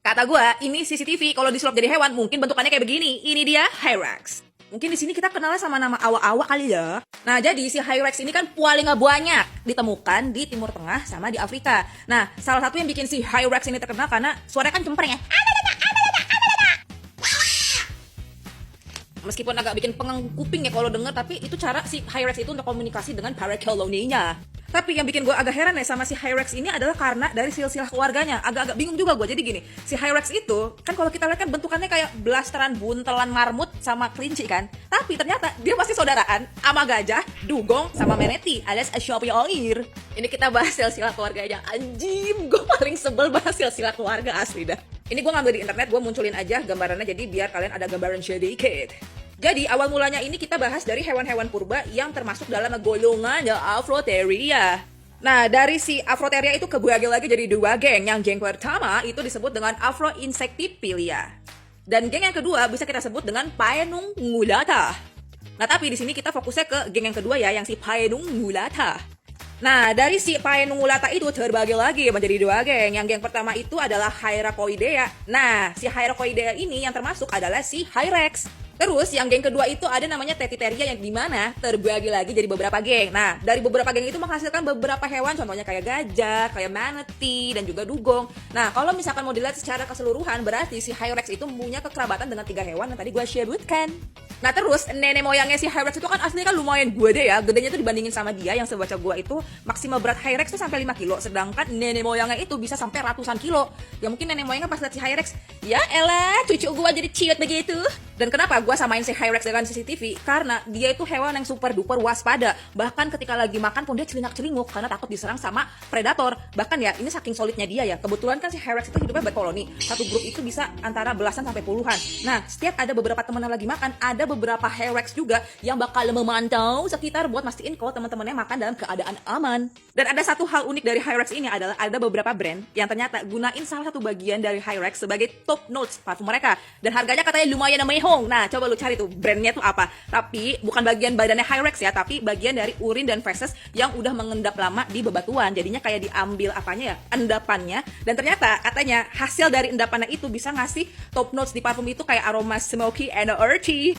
Kata gua, ini CCTV kalau disulap jadi hewan mungkin bentukannya kayak begini. Ini dia Hyrax. Mungkin di sini kita kenalnya sama nama awak-awak kali ya. Nah, jadi si Hyrax ini kan paling banyak ditemukan di Timur Tengah sama di Afrika. Nah, salah satu yang bikin si Hyrax ini terkenal karena suaranya kan cempreng ya. Meskipun agak bikin pengang kuping ya kalau denger, tapi itu cara si Hyrax itu untuk komunikasi dengan para koloninya. Tapi yang bikin gue agak heran ya sama si Hyrax ini adalah karena dari silsilah keluarganya. Agak-agak bingung juga gue. Jadi gini, si Hyrax itu kan kalau kita lihat kan bentukannya kayak blasteran buntelan marmut sama kelinci kan. Tapi ternyata dia masih saudaraan sama gajah, dugong, sama manatee alias Shopee Olir. Ini kita bahas silsilah keluarganya. Anjim, gue paling sebel bahas silsilah keluarga asli dah. Ini gue ngambil di internet, gue munculin aja gambarannya jadi biar kalian ada gambaran sedikit. Jadi awal mulanya ini kita bahas dari hewan-hewan purba yang termasuk dalam golongan Afrotheria. Nah, dari si Afrotheria itu kebagi lagi jadi dua geng. Yang geng pertama itu disebut dengan Afroinsectivilia. Dan geng yang kedua bisa kita sebut dengan Paenungulata. Nah, tapi di sini kita fokusnya ke geng yang kedua ya, yang si Paenungulata. Nah, dari si Paenungulata itu terbagi lagi menjadi dua geng. Yang geng pertama itu adalah Hyracoidea. Nah, si Hyracoidea ini yang termasuk adalah si Hyrax. Terus yang geng kedua itu ada namanya Tethiteria yang dimana terbagi lagi jadi beberapa geng. Nah, dari beberapa geng itu menghasilkan beberapa hewan, contohnya kayak gajah, kayak manatee, dan juga dugong. Nah, kalau misalkan mau dilihat secara keseluruhan, berarti si Hyrax itu mempunyai kekerabatan dengan 3 hewan yang tadi gue sebutkan. Nah, terus nenek moyangnya si Hyrax itu kan aslinya kan lumayan gede ya. Gedenya tuh dibandingin sama dia yang sebaca gue itu maksimal berat Hyrax tuh sampai 5 kilo. Sedangkan nenek moyangnya itu bisa sampai ratusan kilo. Ya mungkin nenek moyangnya pas lihat si Hyrax, ya elah cucu gue jadi ciut begitu. Dan kenapa gue samain si Hyrax dengan CCTV? Karena dia itu hewan yang super duper waspada. Bahkan ketika lagi makan pun dia celingak-celinguk karena takut diserang sama predator. Bahkan ya ini saking solidnya dia ya. Kebetulan kan si Hyrax itu hidupnya berkoloni. Satu grup itu bisa antara belasan sampai puluhan. Nah, setiap ada beberapa teman yang lagi makan, ada beberapa Hyrax juga yang bakal memantau sekitar buat mastiin kalau teman-temannya makan dalam keadaan aman. Dan ada satu hal unik dari Hyrax ini adalah ada beberapa brand yang ternyata gunain salah satu bagian dari Hyrax sebagai top notes parfum mereka. Dan harganya katanya lumayan mehong. Nah, coba lu cari tuh brandnya tuh apa. Tapi bukan bagian badannya Hyrax ya, tapi bagian dari urin dan feses yang udah mengendap lama di bebatuan. Jadinya kayak diambil apanya ya, endapannya. Dan ternyata katanya hasil dari endapannya itu bisa ngasih top notes di parfum itu kayak aroma smoky and earthy.